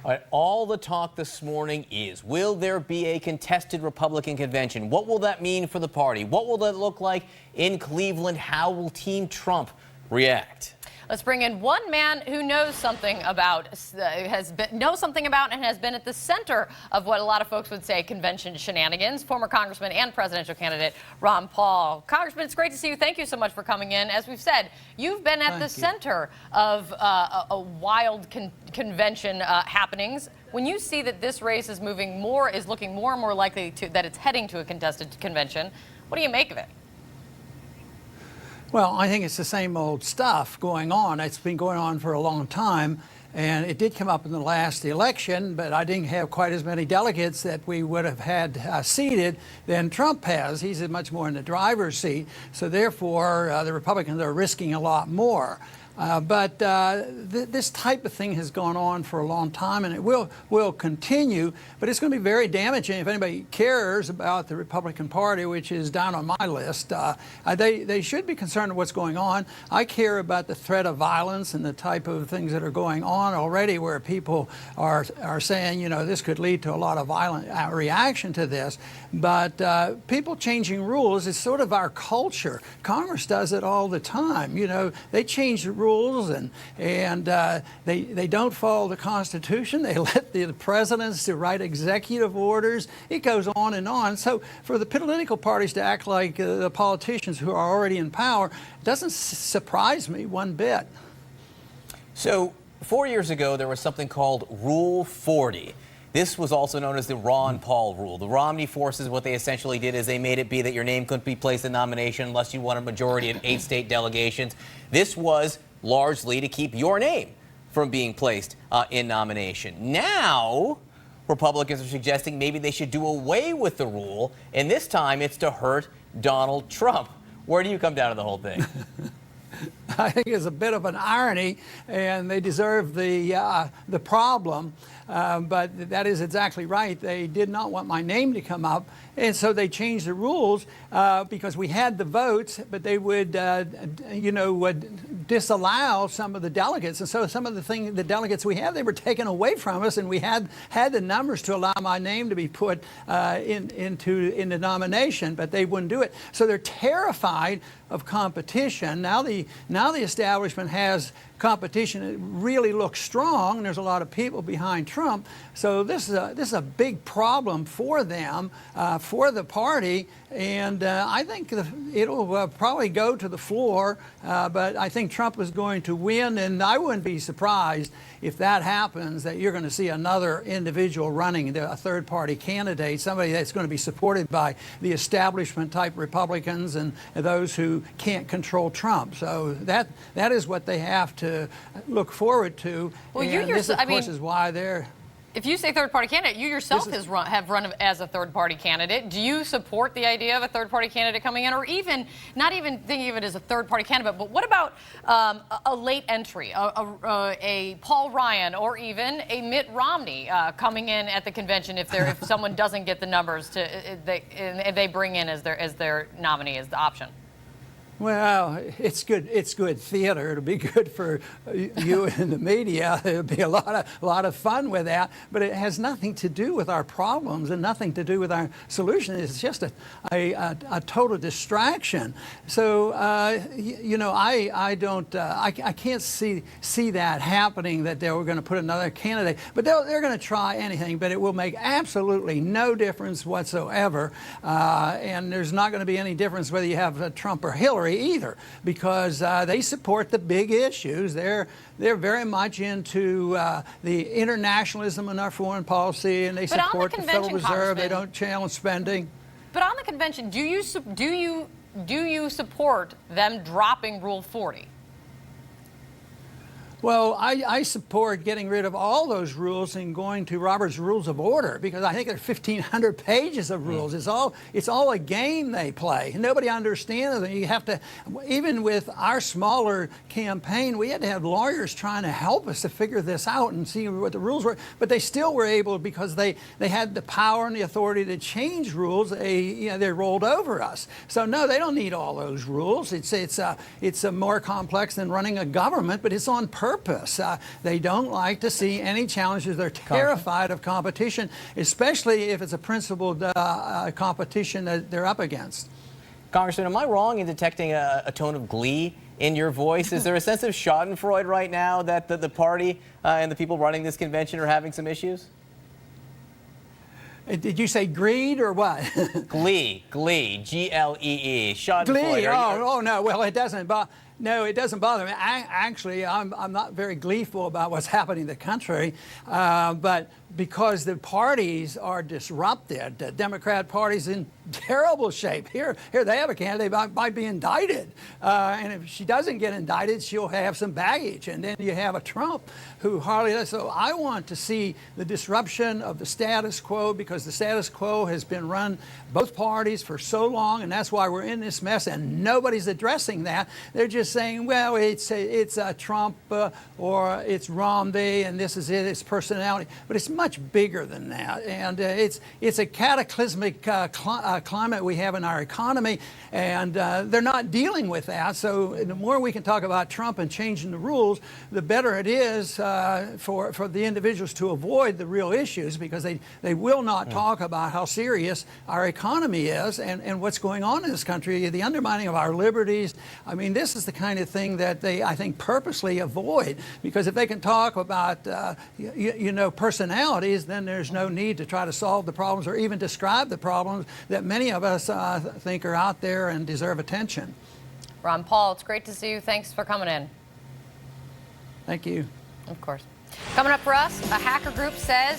All right, all the talk this morning is, will there be a contested Republican convention? What will that mean for the party? What will that look like in Cleveland? How will Team Trump react? Let's bring in one man who knows something about, and has been at the center of what a lot of folks would say convention shenanigans. Former Congressman and presidential candidate Ron Paul. Congressman, it's great to see you. Thank you so much for coming in. As we've said, you've been at the center of a wild convention happenings. When you see that this race is looking more and more likely that it's heading to a contested convention, what do you make of it? Well, I think it's the same old stuff going on. It's been going on for a long time, and it did come up in the last election, but I didn't have quite as many delegates that we would have had seated than Trump has. He's much more in the driver's seat, so therefore the Republicans are risking a lot more. But this type of thing has gone on for a long time, and it will continue. But it's going to be very damaging if anybody cares about the Republican Party, which is down on my list. They should be concerned with what's going on. I care about the threat of violence and the type of things that are going on already, where people are saying, you know, this could lead to a lot of violent reaction to this. But people changing rules is sort of our culture. Congress does it all the time. You know, they change the rules and they don't follow the Constitution. They let the presidents to write executive orders. It goes on and on. So for the political parties to act like the politicians who are already in power doesn't surprise me one bit. So 4 years ago, there was something called Rule 40. This was also known as the Ron Paul rule. The Romney forces, what they essentially did is they made it be that your name couldn't be placed in nomination unless you won a majority of 8 state delegations. This was largely to keep your name from being placed in nomination. Now, Republicans are suggesting maybe they should do away with the rule, and this time it's to hurt Donald Trump. Where do you come down to the whole thing? I think it's a bit of an irony, and they deserve the problem. But that is exactly right. They did not want my name to come up, and so they changed the rules because we had the votes, but they would, would disallow some of the delegates, and so some of the delegates we had, they were taken away from us, and we had the numbers to allow my name to be put into nomination, but they wouldn't do it. So they're terrified of competition. Now the establishment has competition. It really looks strong, and there's a lot of people behind Trump. So this is a big problem for them, for the party, and I think it'll probably go to the floor, but I think Trump is going to win, and I wouldn't be surprised if that happens, that you're going to see another individual running, a third-party candidate, somebody that's going to be supported by the establishment-type Republicans and those who can't control Trump. So that is what they have to look forward to. Well, and this, of course, is why they're... If you say third-party candidate, you yourself have run as a third-party candidate. Do you support the idea of a third-party candidate coming in, or even not even thinking of it as a third-party candidate? But what about a late entry, a Paul Ryan, or even a Mitt Romney coming in at the convention if someone doesn't get the numbers and they bring in as their nominee as the option? Well, it's good. It's good theater. It'll be good for you and the media. It'll be a lot of fun with that. But it has nothing to do with our problems and nothing to do with our solution. It's just a total distraction. So I can't see that happening. That they were going to put another candidate, but they're going to try anything. But it will make absolutely no difference whatsoever. And there's not going to be any difference whether you have Trump or Hillary either, because they support the big issues. They're very much into the internationalism in our foreign policy, and they support the Federal Reserve. They don't challenge spending. But on the convention, do you support them dropping Rule 40? Well, I support getting rid of all those rules and going to Robert's Rules of Order, because I think there are 1,500 pages of rules. It's all a game they play. Nobody understands them. You have to, even with our smaller campaign, we had to have lawyers trying to help us to figure this out and see what the rules were. But they still were able, because they had the power and the authority to change rules. They rolled over us. So no, they don't need all those rules. It's more complex than running a government, but it's on purpose. purpose. They don't like to see any challenges. They're terrified of competition, especially if it's a principled competition that they're up against. Congressman, am I wrong in detecting a tone of glee in your voice? Is there a sense of schadenfreude right now that the party and the people running this convention are having some issues? Did you say greed or what? Glee, G-L-E-E, schadenfreude. Glee. Oh no. Well, it doesn't. No, it doesn't bother me. Actually, I'm not very gleeful about what's happening in the country, but because the parties are disrupted, the Democrat Party's in terrible shape. Here they have a candidate might be indicted, and if she doesn't get indicted, she'll have some baggage, and then you have a Trump who hardly does. So I want to see the disruption of the status quo, because the status quo has been run both parties for so long, and that's why we're in this mess, and nobody's addressing that. They're just saying, well, it's Trump or it's Romney, and this is it, it's personality, but it's much bigger than that, and it's a cataclysmic climate we have in our economy, and they're not dealing with that. So the more we can talk about Trump and changing the rules, the better it is for the individuals to avoid the real issues, because they will not talk about how serious our economy is and what's going on in this country, the undermining of our liberties. I mean, this is the kind of thing that they, I think, purposely avoid, because if they can talk about personalities, then there's no need to try to solve the problems or even describe the problems that many of us think are out there and deserve attention. Ron Paul, it's great to see you. Thanks for coming in. Thank you. Of course. Coming up for us, a hacker group says